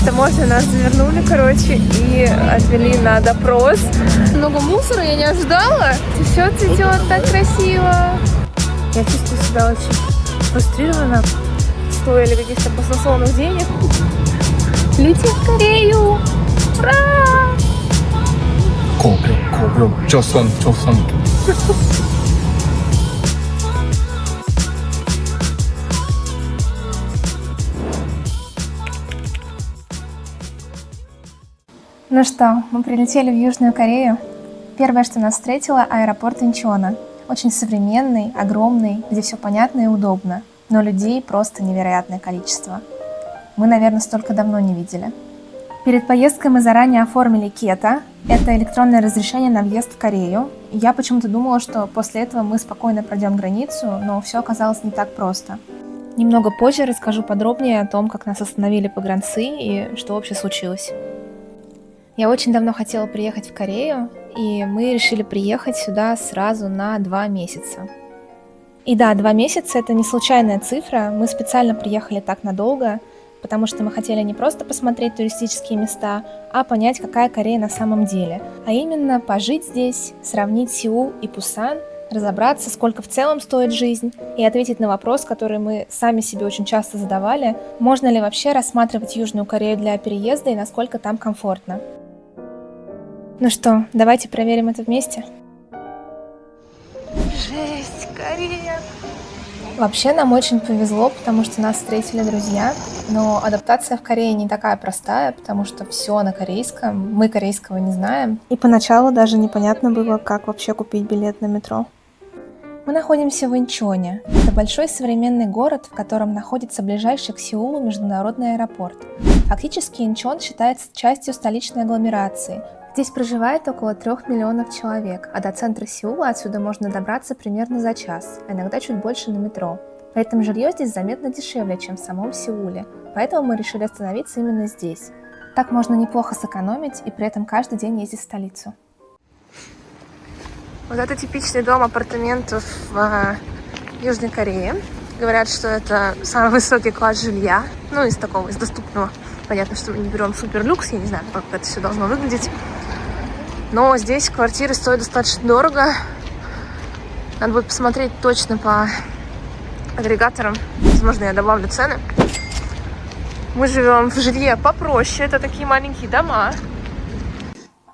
таможни нас завернули, короче, и отвели на допрос. Много мусора, я не ожидала. Все цветет так красиво. Я чувствую себя очень фрустрированно. Стоили каких-то баснословных денег. Летим в Корею! Ура! 고려, 조선. Ну что, мы прилетели в Южную Корею. Первое, что нас встретило, аэропорт Инчона. Очень современный, огромный, где все понятно и удобно. Но людей просто невероятное количество. Мы, наверное, столько давно не видели. Перед поездкой мы заранее оформили КЕТА. Это электронное разрешение на въезд в Корею. Я почему-то думала, что после этого мы спокойно пройдем границу, но все оказалось не так просто. Немного позже расскажу подробнее о том, как нас остановили погранцы и что вообще случилось. Я очень давно хотела приехать в Корею, и мы решили приехать сюда сразу на 2 месяца. И да, 2 месяца — это не случайная цифра, мы специально приехали так надолго, потому что мы хотели не просто посмотреть туристические места, а понять, какая Корея на самом деле. А именно пожить здесь, сравнить Сеул и Пусан, разобраться, сколько в целом стоит жизнь, и ответить на вопрос, который мы сами себе очень часто задавали: можно ли вообще рассматривать Южную Корею для переезда и насколько там комфортно. Ну что, давайте проверим это вместе. Жесть, Корея! Вообще нам очень повезло, потому что нас встретили друзья, но адаптация в Корее не такая простая, потому что все на корейском, мы корейского не знаем, и поначалу даже непонятно было, как вообще купить билет на метро. Мы находимся в Инчоне. Это большой современный город, в котором находится ближайший к Сеулу международный аэропорт. Фактически Инчон считается частью столичной агломерации. Здесь проживает около 3 миллионов человек, а до центра Сеула отсюда можно добраться примерно за час, а иногда чуть больше на метро. При этом жилье здесь заметно дешевле, чем в самом Сеуле, поэтому мы решили остановиться именно здесь. Так можно неплохо сэкономить и при этом каждый день ездить в столицу. Вот это типичный дом апартаментов в Южной Корее. Говорят, что это самый высокий класс жилья, из такого, из доступного. Понятно, что мы не берем суперлюкс, я не знаю, как это все должно выглядеть. Но здесь квартиры стоят достаточно дорого. Надо будет посмотреть точно по агрегаторам. Возможно, я добавлю цены. Мы живем в жилье попроще. Это такие маленькие дома.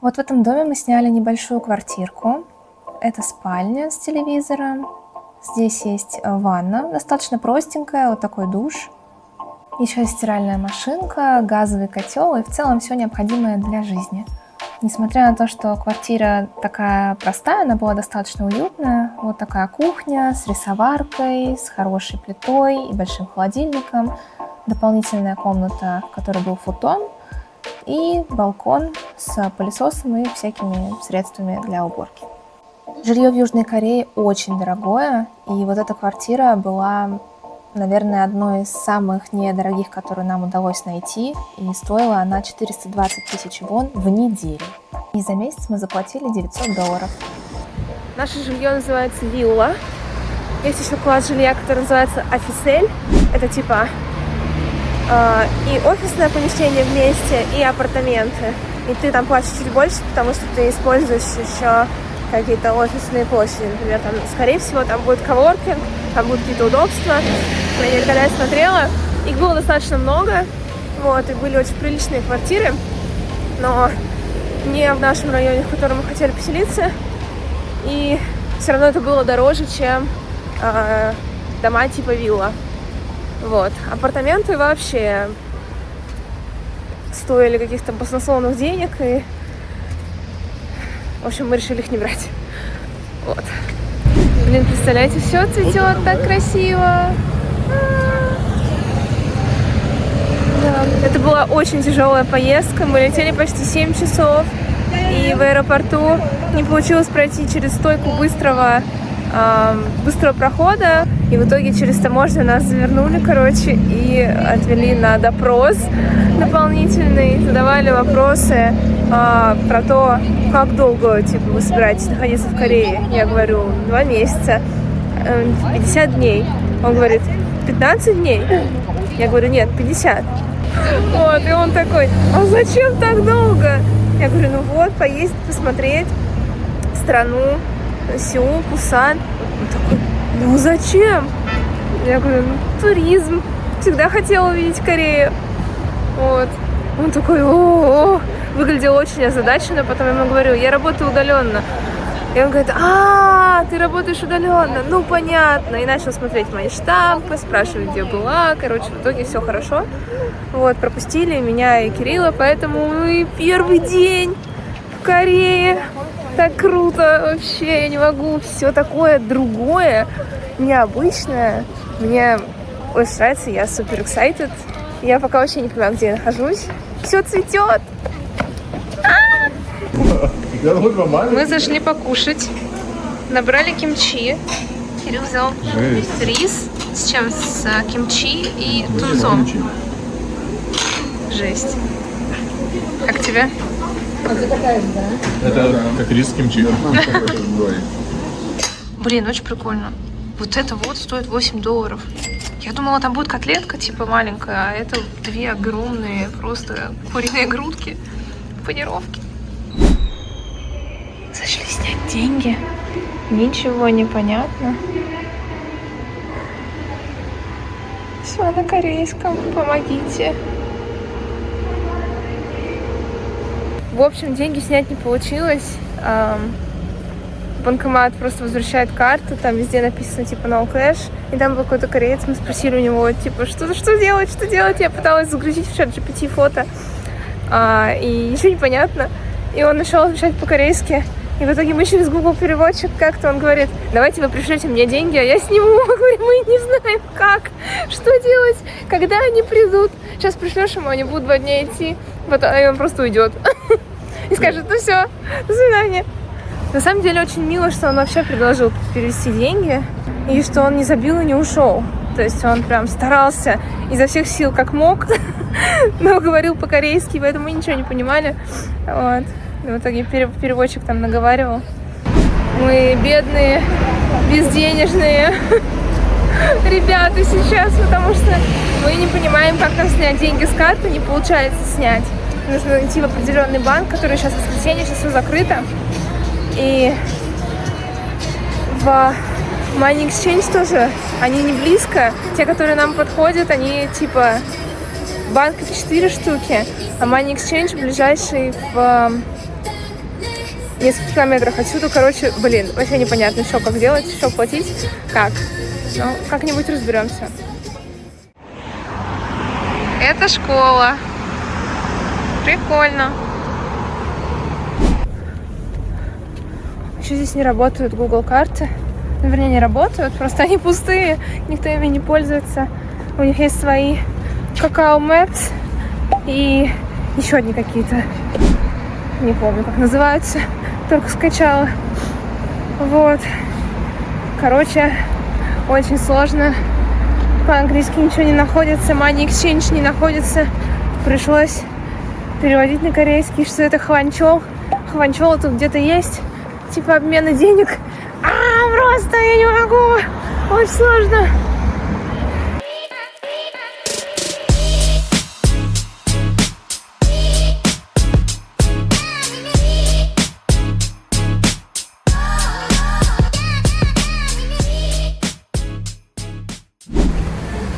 Вот в этом доме мы сняли небольшую квартирку. Это спальня с телевизором. Здесь есть ванна, достаточно простенькая, вот такой душ. Еще есть стиральная машинка, газовый котел и в целом все необходимое для жизни. Несмотря на то, что квартира такая простая, она была достаточно уютная. Вот такая кухня с рисоваркой, с хорошей плитой и большим холодильником. Дополнительная комната, в которой был футон. И балкон с пылесосом и всякими средствами для уборки. Жилье в Южной Корее очень дорогое. И вот эта квартира была, наверное, одной из самых недорогих, которые нам удалось найти. И стоила она 420 тысяч вон в неделю. И за месяц мы заплатили $900. Наше жилье называется вилла. Есть еще класс жилья, который называется офисель. Это типа и офисное помещение вместе, и апартаменты. И ты там платишь чуть больше, потому что ты используешь еще какие-то офисные площади. Например, там, скорее всего, там будет коворкинг, там будут какие-то удобства. Когда я смотрела, их было достаточно много, и были очень приличные квартиры, но не в нашем районе, в котором мы хотели поселиться, и все равно это было дороже, чем дома типа вилла. Апартаменты вообще стоили каких-то баснословных денег, и, в общем, мы решили их не брать. Блин, представляете, все цветет так красиво. Да. Это была очень тяжелая поездка. Мы летели почти 7 часов. И в аэропорту не получилось пройти через стойку быстрого прохода. И в итоге через таможню нас завернули, и отвели на допрос дополнительный. Задавали вопросы про то, как долго вы собираетесь находиться в Корее. Я говорю, 2 месяца, 50 дней. Он говорит, 15 дней? Я говорю, нет, 50. Вот, и он такой, а зачем так долго? Я говорю, ну вот, поездить, посмотреть страну, Сеул, Пусан. Он такой, ну зачем? Я говорю, ну туризм, всегда хотела увидеть Корею. Вот. Он такой, о-о-о, выглядел очень озадаченно, потом я ему говорю, я работаю удаленно. И он говорит, ты работаешь удаленно, ну понятно. И начал смотреть мои штампы, спрашивать, где была. Короче, в итоге все хорошо. Вот, пропустили меня и Кирилла, поэтому и первый день в Корее. Так круто вообще, я не могу. Все такое другое, необычное. Мне очень нравится, я супер excited. Я пока вообще не понимаю, где я нахожусь. Все цветет. Мы зашли покушать. Набрали кимчи. Кирилл взял рис с чем? С кимчи и тунцом. Жесть. Как тебе? Это как рис с кимчи. Блин, очень прикольно. Вот это вот стоит $8. Я думала, там будет котлетка типа маленькая, а это две огромные просто куриные грудки в панировке. Зашли снять деньги. Ничего не понятно. Все на корейском. Помогите. В общем, деньги снять не получилось. Банкомат просто возвращает карту, там везде написано типа no cash, и там был какой-то кореец, мы спросили у него типа что делать, я пыталась загрузить в чат GPT фото, и ничего не понятно, и он начал отвечать по-корейски, и в итоге мы через Google переводчик как-то, он говорит, давайте вы пришлете мне деньги, а я сниму, говорю, мы не знаем как, что делать, когда они придут, сейчас пришлешь ему, они будут 2 дня идти, и он просто уйдет и скажет, ну все, до свидания. На самом деле очень мило, что он вообще предложил перевести деньги, и что он не забил и не ушел. То есть он прям старался изо всех сил как мог, но говорил по-корейски, поэтому мы ничего не понимали. Вот. И в итоге переводчик там наговаривал. Мы бедные, безденежные ребята сейчас, потому что мы не понимаем, как нам снять деньги с карты, не получается снять. Нужно идти в определенный банк, который сейчас в воскресенье, сейчас все закрыто. И в Money Exchange тоже, они не близко. Те, которые нам подходят, они типа банк 4 штуки, а Money Exchange ближайший в нескольких километрах отсюда. Короче, блин, вообще непонятно, что как делать, что платить, как. Ну, как-нибудь разберемся. Это школа. Прикольно. Еще здесь не работают Google карты. Вернее, не работают, просто они пустые. Никто ими не пользуется. У них есть свои Kakao Maps и еще одни какие-то. Не помню, как называются. Только скачала. Вот. Короче, очень сложно. По-английски ничего не находится. Money Exchange не находится. Пришлось переводить на корейский, что это хванчол. Хванчол тут где-то есть. Типа обмена денег. Просто я не могу. Очень сложно.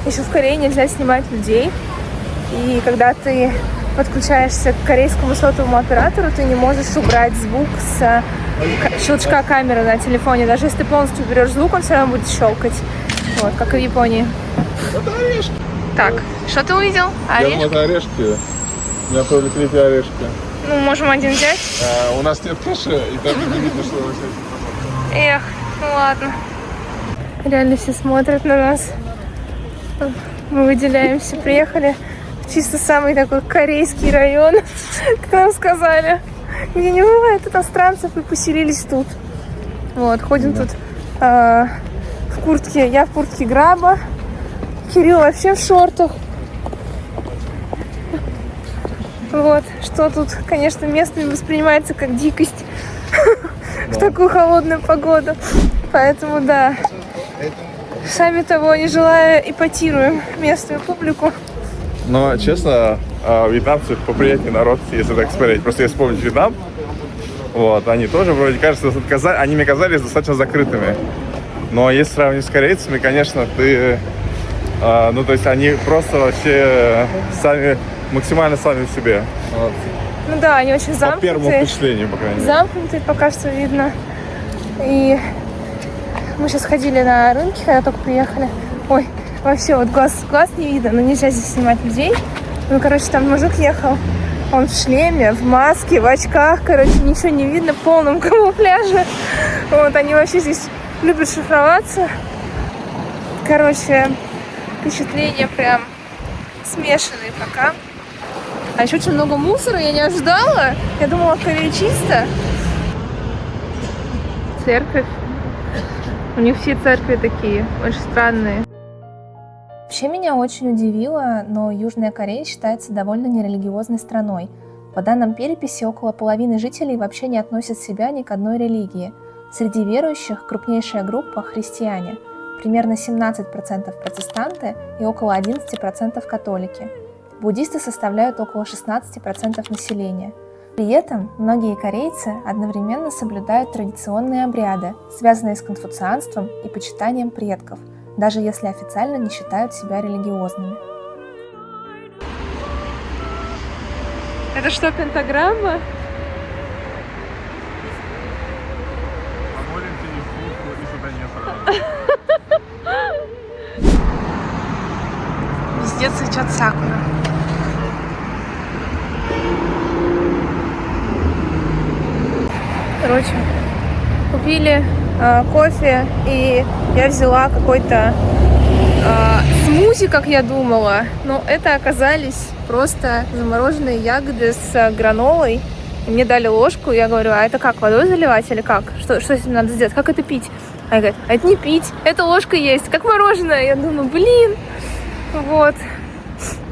Еще в Корее нельзя снимать людей. И когда ты подключаешься к корейскому сотовому оператору, ты не можешь убрать звук с щелчка камеры на телефоне. Даже если ты полностью уберешь звук, он все равно будет щелкать. Вот, как и в Японии. Это орешки. Так, что ты увидел? Орешки? Я смотрю орешки. У меня тоже 3 орешка. Ну, можем один взять. У нас нет кэша, и там не видно, что вы взять. Эх, ну ладно. Реально все смотрят на нас. Мы выделяемся, приехали в чисто самый такой корейский район, как нам сказали, где не бывает иностранцев, и поселились тут. Вот, ходим тут в куртке, я в куртке Граба, Кирилл вообще в шортах. Вот, что тут, конечно, местными воспринимается как дикость в такую холодную погоду. Поэтому, да, сами того не желая, ипотируем местную публику. Но, честно, вьетнамцы поприятнее народ, если так смотреть. Просто если вспомнить Вьетнам, вот, они тоже, вроде кажется, они мне казались достаточно закрытыми. Но если сравнивать с корейцами, конечно, ну, то есть они просто вообще максимально сами в себе. Вот. Ну да, они очень замкнутые. По первому впечатлению, по крайней мере. Замкнутые пока что видно. И мы сейчас ходили на рынке, когда только приехали. Ой, вообще вот глаз не видно, но нельзя здесь снимать людей. Ну, короче, там мужик ехал, он в шлеме, в маске, в очках, короче, ничего не видно, в полном камуфляже. Вот, они вообще здесь любят шифроваться. Короче, впечатления прям смешанные пока. А еще очень много мусора, я не ожидала. Я думала, в Корее чисто. Церковь. У них все церкви такие, очень странные. Вообще меня очень удивило, но Южная Корея считается довольно нерелигиозной страной. По данным переписи, около половины жителей вообще не относят себя ни к одной религии. Среди верующих крупнейшая группа – христиане. Примерно 17% протестанты и около 11% католики. Буддисты составляют около 16% населения. При этом многие корейцы одновременно соблюдают традиционные обряды, связанные с конфуцианством и почитанием предков, даже если официально не считают себя религиозными. Это что, пентаграмма? Помолимся не вслух и сюда не сразу. Везде цветет сакура. Короче, купили кофе, и я взяла какой-то смузи, как я думала, но это оказались просто замороженные ягоды с гранолой. И мне дали ложку, я говорю, а это как, водой заливать или как? Что с этим надо сделать? Как это пить? Они говорят, а это не пить, это ложка есть, как мороженое. Я думаю, блин, вот.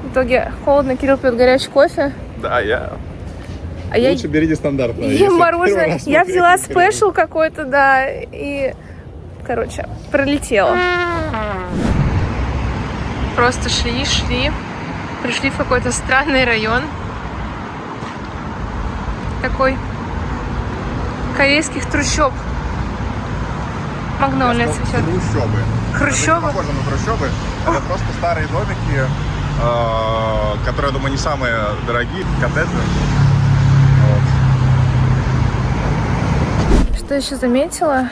В итоге холодно, Кирилл пьет горячий кофе. Да, А лучше берите стандартное. ем мороженое. Я взяла спешл какой-то, да, и, короче, пролетела. Просто шли, пришли в какой-то странный район. Такой корейских трущоб. Магнолия цветет. Хрущобы? Это не похоже на трущобы. Это просто старые домики, которые, я думаю, не самые дорогие. Коттеджи. Что еще заметила?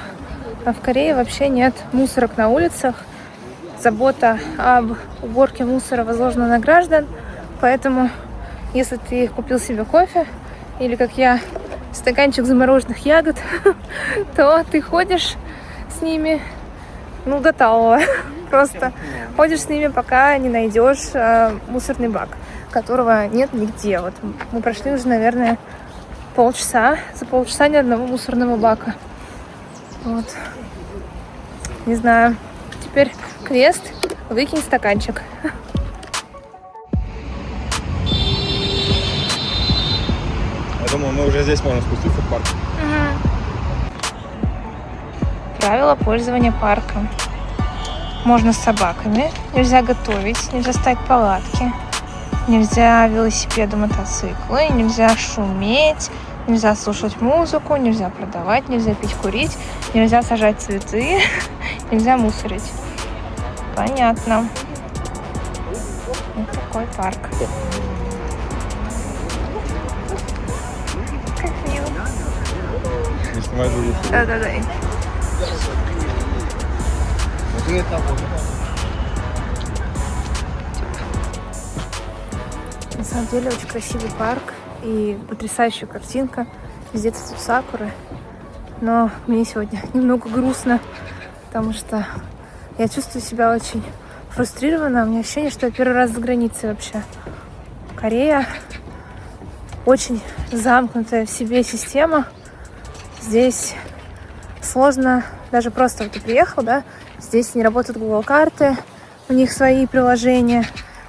В Корее вообще нет мусорок на улицах. Забота об уборке мусора возложена на граждан. Поэтому, если ты купил себе кофе или, как я, стаканчик замороженных ягод, то ты ходишь с ними, ну, до талого. Просто ходишь с ними, пока не найдешь мусорный бак, которого нет нигде. Вот мы прошли уже, наверное, полчаса. За полчаса ни одного мусорного бака. Вот. Не знаю. Теперь квест. Выкинь стаканчик. Я думаю, мы уже здесь можем спуститься в парк. Правила пользования парком. Можно с собаками. Нельзя готовить. Нельзя ставить палатки. Нельзя велосипеды, мотоциклы. Нельзя шуметь. Нельзя слушать музыку. Нельзя продавать. Нельзя пить, курить. Нельзя сажать цветы. Нельзя мусорить. Понятно. Вот такой парк. Как мило. Не снимай других. Да. На самом деле очень красивый парк и потрясающая картинка. Везде цветут сакуры. Но мне сегодня немного грустно, потому что я чувствую себя очень фрустрированно. У меня ощущение, что я первый раз за границей вообще. Корея очень замкнутая в себе система. Здесь сложно, даже просто вот ты приехал, да, здесь не работают Google карты, у них свои приложения,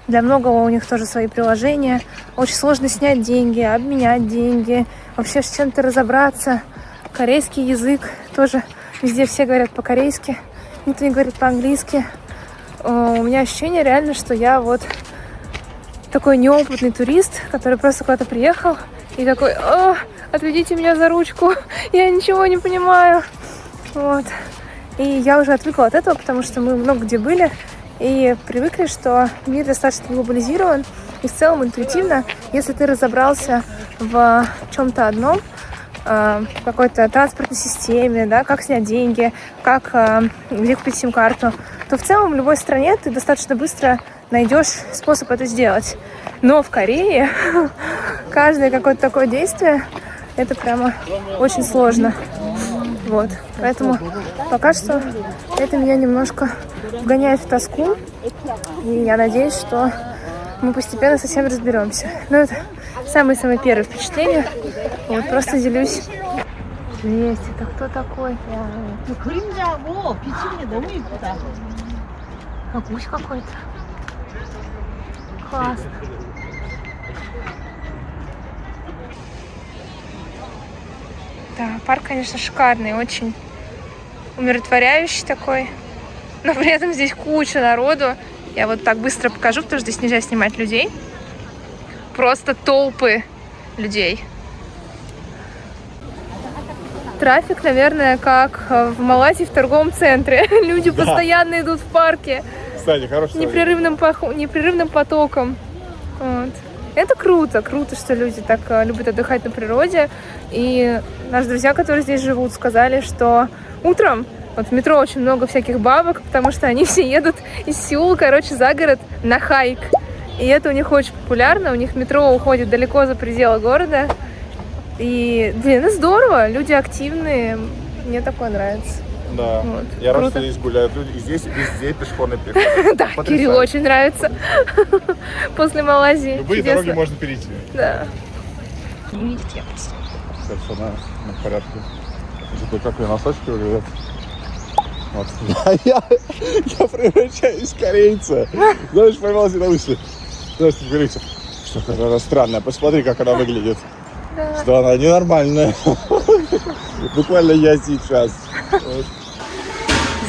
для многого у них тоже свои приложения. Очень сложно снять деньги, обменять деньги, вообще с чем-то разобраться. Корейский язык тоже, везде все говорят по-корейски, никто не говорит по-английски. У меня ощущение реально, что я вот такой неопытный турист, который просто куда-то приехал и такой: «О, отведите меня за ручку, я ничего не понимаю». Вот. И я уже отвыкла от этого, потому что мы много где были и привыкли, что мир достаточно глобализирован. И в целом интуитивно, если ты разобрался в чем-то одном, в какой-то транспортной системе, да, как снять деньги, где купить сим-карту, то в целом в любой стране ты достаточно быстро найдешь способ это сделать. Но в Корее каждое какое-то такое действие — это прямо очень сложно. Вот. Поэтому пока что это меня немножко вгоняет в тоску. И я надеюсь, что мы постепенно совсем разберемся. Но это самые-самые первые впечатления. Вот, просто делюсь. Жесть, это кто такой? 그림자하고 비치는 게 너무 이쁘다. Гусь какой-то. Классно. Да, парк, конечно, шикарный, очень умиротворяющий такой. Но при этом здесь куча народу. Я вот так быстро покажу, потому что здесь нельзя снимать людей. Просто толпы людей. Трафик, наверное, как в Малайзии в торговом центре. Люди постоянно идут в парке. Кстати, хороший совет. Непрерывным потоком. Вот. Это круто, что люди так любят отдыхать на природе. И наши друзья, которые здесь живут, сказали, что утром вот в метро очень много всяких бабок, потому что они все едут из Сеула, за город на хайк. И это у них очень популярно. У них метро уходит далеко за пределы города. И, это здорово. Люди активные. Мне такое нравится. Да. Вот. Я рад, Круто. что здесь гуляют люди. И здесь везде пешеходный переход. Да, Кириллу очень нравится. После Малайзии. Любые Чудесно. дороги можно перейти. Да. Все на порядке. Как носочки выглядят. Вот. Я превращаюсь в корейца. Знаешь, поймался на уши. Знаешь, корейца. Что-то она странная. Посмотри, как она выглядит. Да. Что она ненормальная. Буквально я сейчас.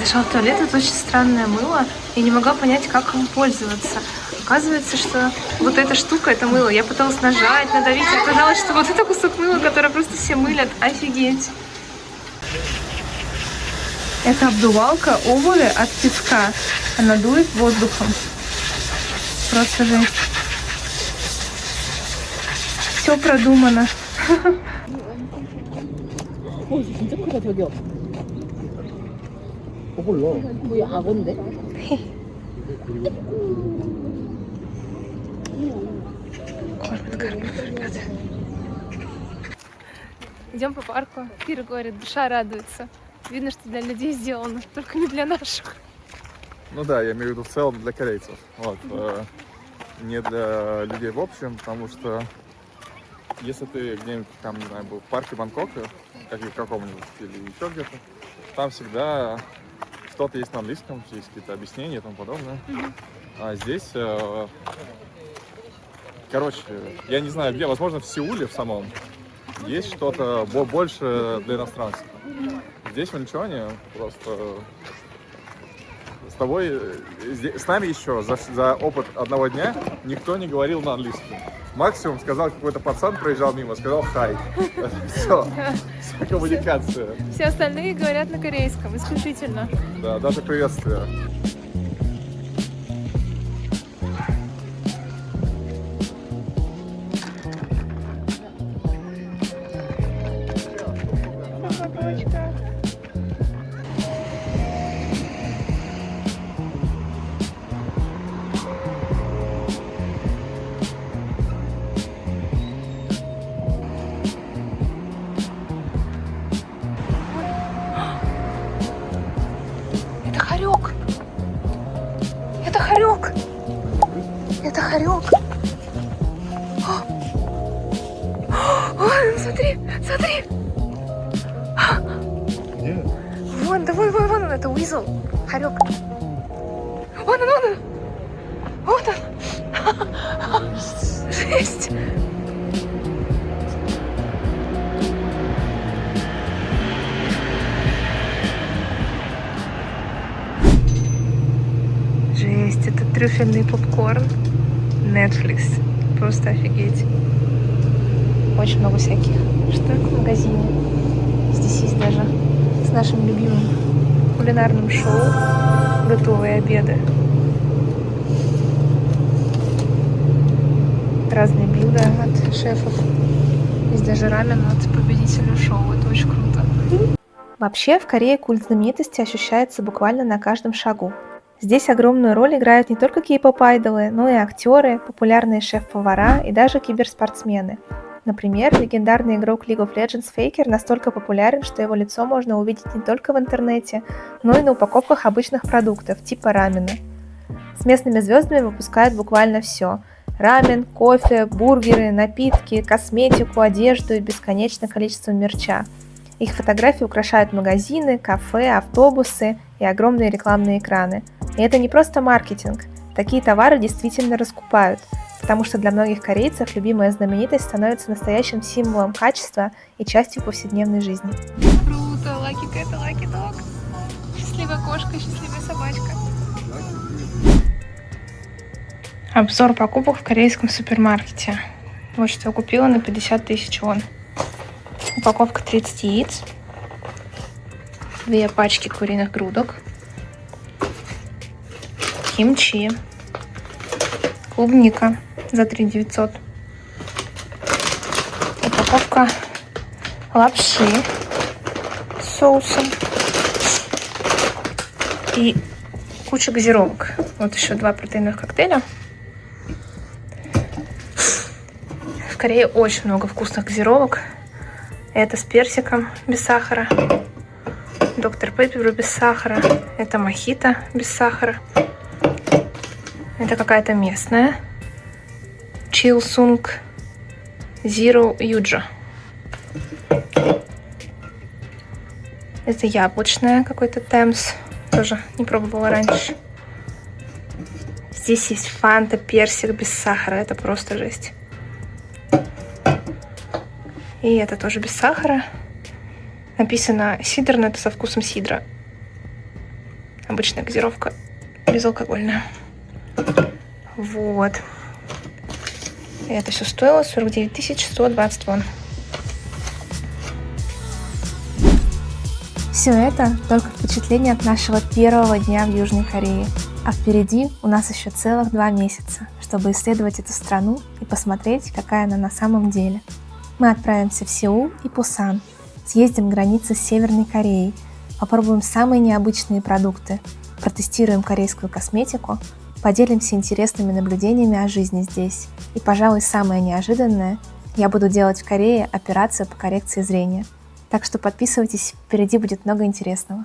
Зашла в туалет, это очень странное мыло. Я не могла понять, как им пользоваться. Оказывается, что вот эта штука, это мыло. Я пыталась нажать, надавить, и оказалось, что вот это кусок мыла, который просто все мылят. Офигеть. Это обдувалка обуви от песка. Она дует воздухом. Просто жесть. Все продумано. 오, 진짜 크다 저기요. 몰라. 뭐야 악어인데? Идем по парку. Кира говорит, душа радуется. Видно, что для людей сделано, только не для наших. Ну да, я имею в виду в целом для корейцев. Вот. Не для людей в общем, потому что если ты где-нибудь там, не знаю, был в парке Бангкока, как и в каком-нибудь, или еще где-то, там всегда что-то есть на английском, есть какие-то объяснения и тому подобное. А здесь, короче, я не знаю где, возможно в Сеуле в самом есть что-то больше для иностранцев. Здесь в Инчоне просто с нами еще за опыт одного дня никто не говорил на английском. Максимум сказал какой-то пацан, проезжал мимо, сказал «хай». Все, вся коммуникация. Все остальные говорят на корейском, исключительно. Да, даже приветствие. Это хорек. Ой, смотри, смотри. Где? Вон, да вон он, это уизл. Хорек. Вон он. Вот он. Жесть. Жесть, это трюфельный попкорн. Netflix. Просто офигеть. Очень много всяких штук в магазине. Здесь есть даже с нашим любимым кулинарным шоу готовые обеды. Разные блюда от шефов. Есть даже рамен от победителя шоу. Это очень круто. Вообще, в Корее культ знаменитости ощущается буквально на каждом шагу. Здесь огромную роль играют не только кей-поп-айдолы, но и актеры, популярные шеф-повара и даже киберспортсмены. Например, легендарный игрок League of Legends Faker настолько популярен, что его лицо можно увидеть не только в интернете, но и на упаковках обычных продуктов, типа рамена. С местными звездами выпускают буквально все. Рамен, кофе, бургеры, напитки, косметику, одежду и бесконечное количество мерча. Их фотографии украшают магазины, кафе, автобусы и огромные рекламные экраны. И это не просто маркетинг. Такие товары действительно раскупают, потому что для многих корейцев любимая знаменитость становится настоящим символом качества и частью повседневной жизни. Круто! Lucky cat, lucky dog. Счастливая кошка, счастливая собачка. Обзор покупок в корейском супермаркете. Вот что я купила на 50 тысяч вон. Упаковка 30 яиц. 2 пачки куриных грудок. Кимчи. Клубника за 3 900. Упаковка лапши с соусом. И куча газировок. Вот еще 2 протеиновых коктейля. В Корее очень много вкусных газировок. Это с персиком без сахара. Доктор Пеппер без сахара. Это мохито без сахара. Это какая-то местная. Chilsung Zero Юджа. Это яблочная какой-то Темс. Тоже не пробовала раньше. Здесь есть фанта, персик без сахара. Это просто жесть. И это тоже без сахара. Написано сидр, но это со вкусом сидра. Обычная газировка, безалкогольная. Вот. И это все стоило 49 120 вон. Все это только впечатление от нашего первого дня в Южной Корее. А впереди у нас еще целых 2 месяца, чтобы исследовать эту страну и посмотреть, какая она на самом деле. Мы отправимся в Сеул и Пусан, съездим к границе с Северной Кореей, попробуем самые необычные продукты, протестируем корейскую косметику, поделимся интересными наблюдениями о жизни здесь. И, пожалуй, самое неожиданное, я буду делать в Корее операцию по коррекции зрения. Так что подписывайтесь, впереди будет много интересного.